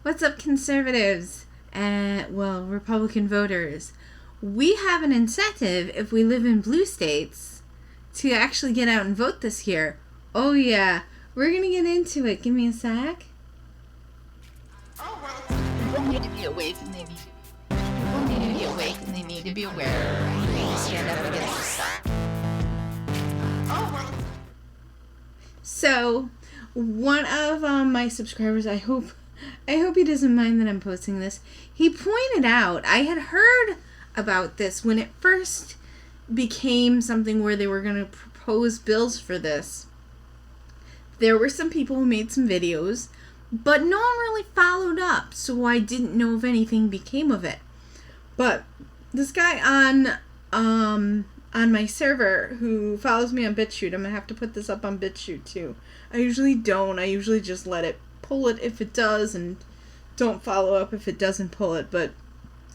What's up, conservatives? Republican voters. We have an incentive if we live in blue states to actually get out and vote this year. Oh yeah, we're gonna get into it. Give me a sec. Oh, well, people need to be awake and they need to be aware. They need to stand up against the stuff. Oh, well. So, one of my subscribers, I hope he doesn't mind that I'm posting this. He pointed out, I had heard about this when it first became something where they were going to propose bills for this. There were some people who made some videos, but no one really followed up, so I didn't know if anything became of it. But this guy on my server who follows me on BitChute, I'm going to have to put this up on BitChute too. I usually don't. I usually just let it pull it if it does and don't follow up if it doesn't pull it. But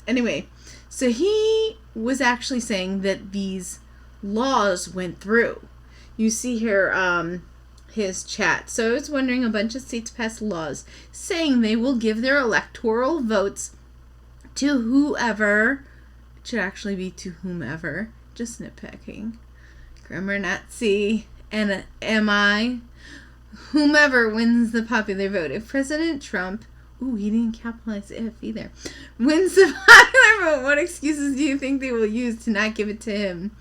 anyway, so he was actually saying that these laws went through. You see here his chat. So I was wondering, a bunch of states passed laws saying they will give their electoral votes to whoever. It should actually be to whomever. Just nitpicking. Grammar Nazi. And am I? Whomever wins the popular vote. If President Trump, he didn't capitalize if either, wins the popular vote, what excuses do you think they will use to not give it to him?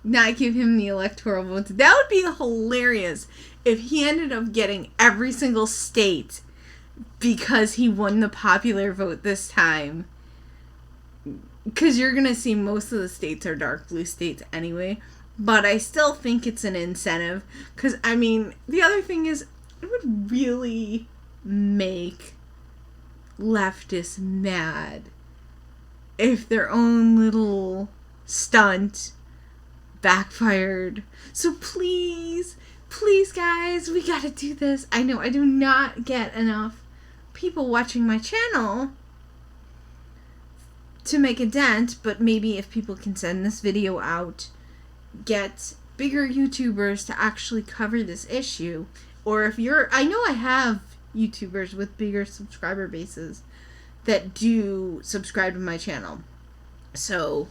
Not give him the electoral votes? That would be hilarious if he ended up getting every single state because he won the popular vote this time. Because you're going to see most of the states are dark blue states anyway. But I still think it's an incentive. Because, I mean, the other thing is, it would really make leftists mad if their own little stunt backfired. So please guys, we gotta do this. I know I do not get enough people watching my channel to make a dent, but maybe if people can send this video out, get bigger YouTubers to actually cover this issue. Or if I know I have YouTubers with bigger subscriber bases that do subscribe to my channel. So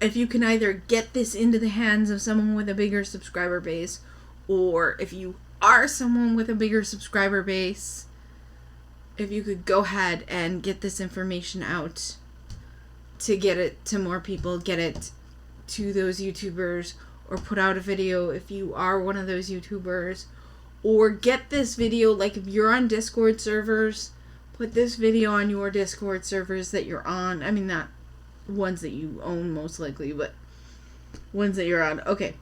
if you can either get this into the hands of someone with a bigger subscriber base, or if you are someone with a bigger subscriber base, if you could go ahead and get this information out to get it to more people, get it to those YouTubers, or put out a video if you are one of those YouTubers, or get this video, like if you're on Discord servers, put this video on your Discord servers that you're on. I mean, not ones that you own most likely, but ones that you're on. Okay.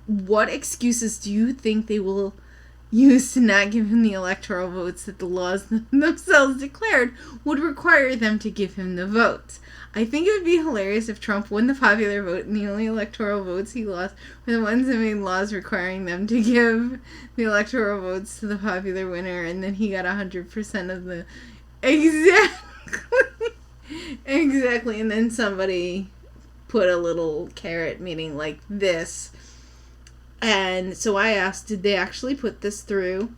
What excuses do you think they will use to not give him the electoral votes that the laws themselves declared would require them to give him the votes? I think it would be hilarious if Trump won the popular vote and the only electoral votes he lost were the ones that made laws requiring them to give the electoral votes to the popular winner, and then he got 100% of the... Exactly, and then somebody put a little carrot, meaning like this. And so I asked, did they actually put this through?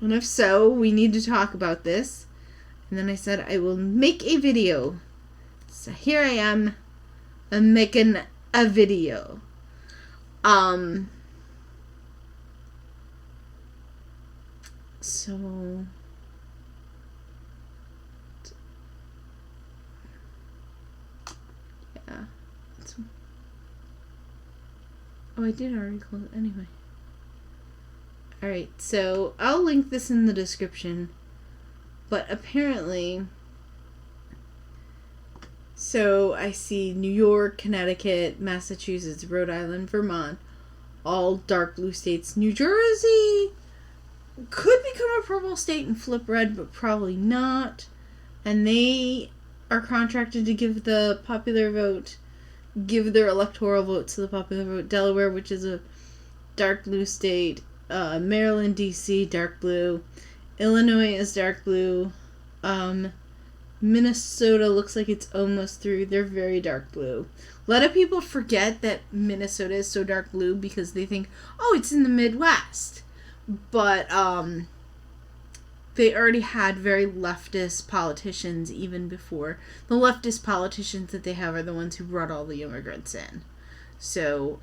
And if so, we need to talk about this. And then I said, I will make a video. So here I am, I'm making a video. So yeah. I did already close it anyway. Alright, so I'll link this in the description. But apparently, so I see New York, Connecticut, Massachusetts, Rhode Island, Vermont, all dark blue states. New Jersey could become a purple state and flip red, but probably not. And they are contracted to give the popular vote, give their electoral vote to the popular vote. Delaware, which is a dark blue state. Maryland, D.C., dark blue. Illinois is dark blue. Minnesota looks like it's almost through. They're very dark blue. A lot of people forget that Minnesota is so dark blue because they think, oh, it's in the Midwest. But they already had very leftist politicians even before. The leftist politicians that they have are the ones who brought all the immigrants in. So,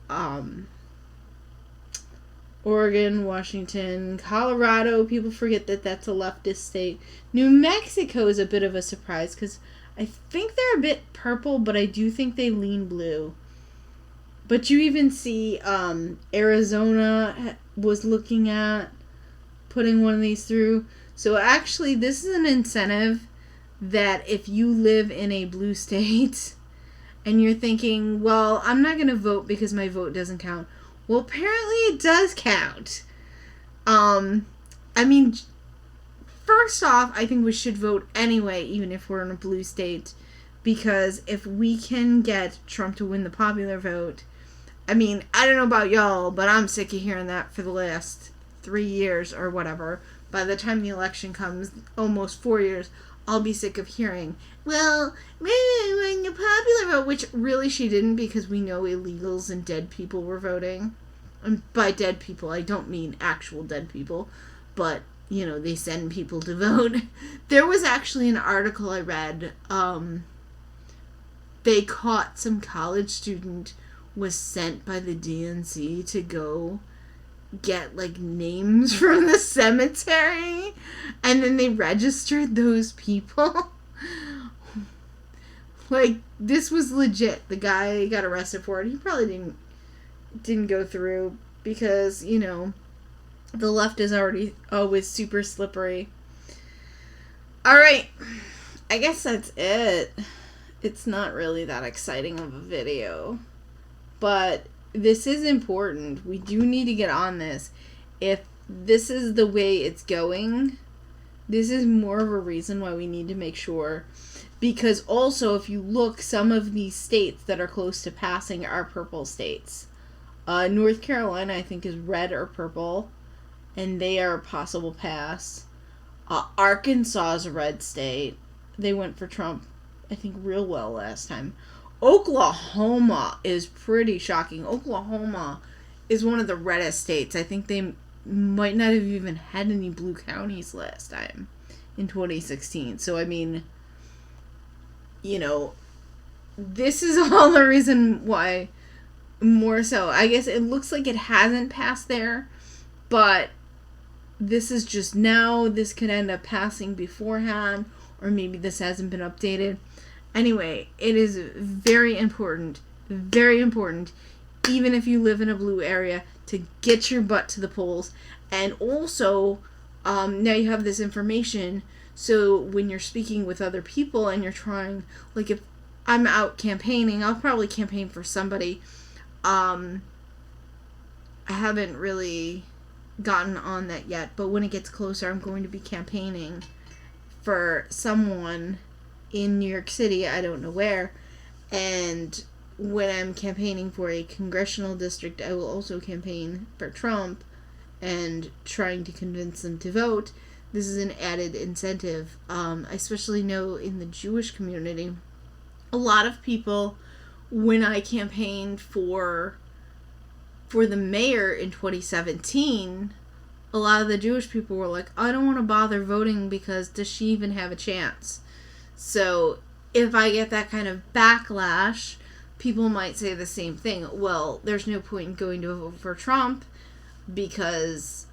Oregon, Washington, Colorado, people forget that that's a leftist state. New Mexico is a bit of a surprise because I think they're a bit purple, but I do think they lean blue. But you even see Arizona was looking at putting one of these through. So actually, this is an incentive that if you live in a blue state and you're thinking, well, I'm not going to vote because my vote doesn't count. Well, apparently it does count. I mean, first off, I think we should vote anyway, even if we're in a blue state, because if we can get Trump to win the popular vote, I mean, I don't know about y'all, but I'm sick of hearing that for the last 3 years or whatever. By the time the election comes, almost 4 years, I'll be sick of hearing, well, maybe I won the popular vote, which really she didn't, because we know illegals and dead people were voting. And by dead people, I don't mean actual dead people, but, you know, they send people to vote. There was actually an article I read, they caught some college student was sent by the DNC to go get, like, names from the cemetery, and then they registered those people. Like, this was legit. The guy got arrested for it. He probably didn't go through because, you know, the left is always super slippery. Alright, I guess that's it. It's not really that exciting of a video, but this is important. We do need to get on this. If this is the way it's going, this is more of a reason why we need to make sure. Because also, if you look, some of these states that are close to passing are purple states. North Carolina, I think, is red or purple, and they are a possible pass. Arkansas is a red state. They went for Trump, I think, real well last time. Oklahoma is pretty shocking. Oklahoma is one of the reddest states. I think they might not have even had any blue counties last time in 2016. So, I mean, you know, this is all the reason why, more so. I guess it looks like it hasn't passed there, but this is just now. This could end up passing beforehand, or maybe this hasn't been updated. Anyway, it is very important, even if you live in a blue area, to get your butt to the polls. And also, now you have this information, so when you're speaking with other people and you're trying, like if I'm out campaigning, I'll probably campaign for somebody. I haven't really gotten on that yet, but when it gets closer, I'm going to be campaigning for someone in New York City, I don't know where, and when I'm campaigning for a congressional district, I will also campaign for Trump and trying to convince them to vote. This is an added incentive. I especially know in the Jewish community, a lot of people, when I campaigned for the mayor in 2017, a lot of the Jewish people were like, I don't want to bother voting because does she even have a chance? So if I get that kind of backlash, people might say the same thing. Well, there's no point in going to vote for Trump because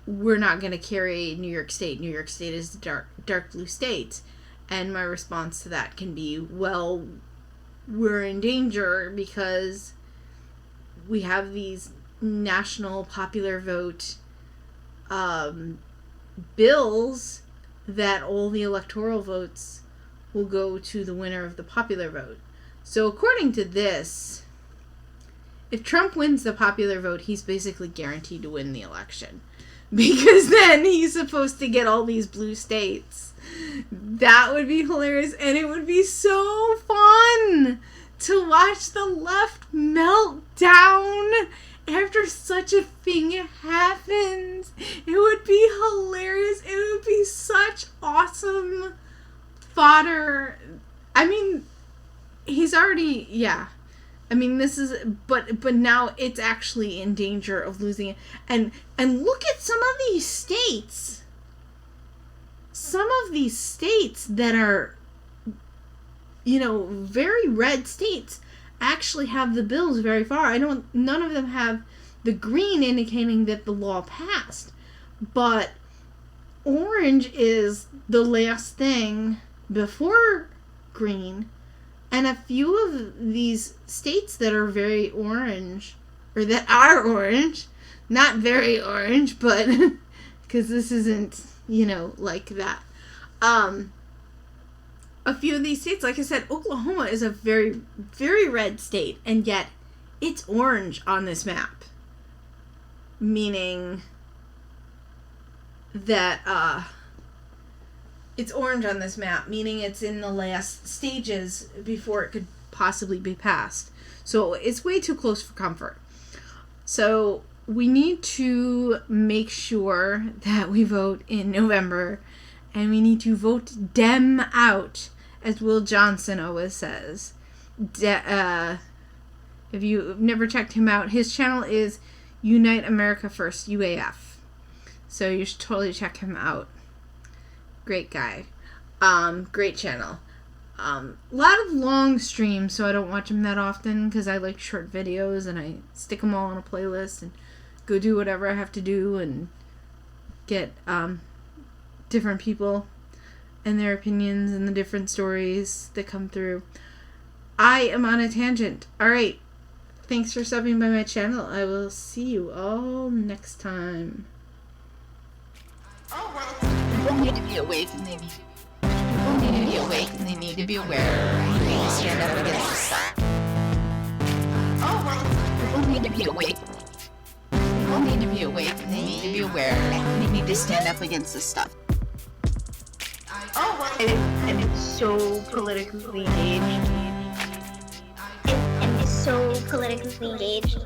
we're not going to carry New York State. New York State is a dark blue state. And my response to that can be, well, we're in danger because we have these national popular vote bills that all the electoral votes will go to the winner of the popular vote. So according to this, if Trump wins the popular vote, he's basically guaranteed to win the election. Because then he's supposed to get all these blue states. That would be hilarious, and it would be so fun to watch the left melt down after such a thing happens. It would be hilarious. It would be such awesome fodder. I mean, he's already, yeah. I mean, this is, but now it's actually in danger of losing it. And look at some of these states. some of these states that are, very red states actually have the bills very far. None of them have the green indicating that the law passed. But orange is the last thing before green. And a few of these states that are very orange, or that are orange, not very orange, but because this isn't, like that. A few of these states, like I said, Oklahoma is a very, very red state, and yet it's orange on this map. Meaning that, it's orange on this map, meaning it's in the last stages before it could possibly be passed. So it's way too close for comfort. So we need to make sure that we vote in November, and we need to vote Dem out, as Will Johnson always says. If you've never checked him out, his channel is Unite America First, UAF. So you should totally check him out. Great guy. Great channel. A lot of long streams, so I don't watch them that often because I like short videos and I stick them all on a playlist and go do whatever I have to do and get different people and their opinions and the different stories that come through. I am on a tangent. Alright. Thanks for stopping by my channel. I will see you all next time. Oh, well, people need to be awake and they need to be awake and they need to be aware. They need to stand up against the stuff. Oh, well, people need to be awake. People need to be awake and they need to be aware. They need to stand up against this stuff. Oh, well. And it's so politically engaged. And is so politically engaged.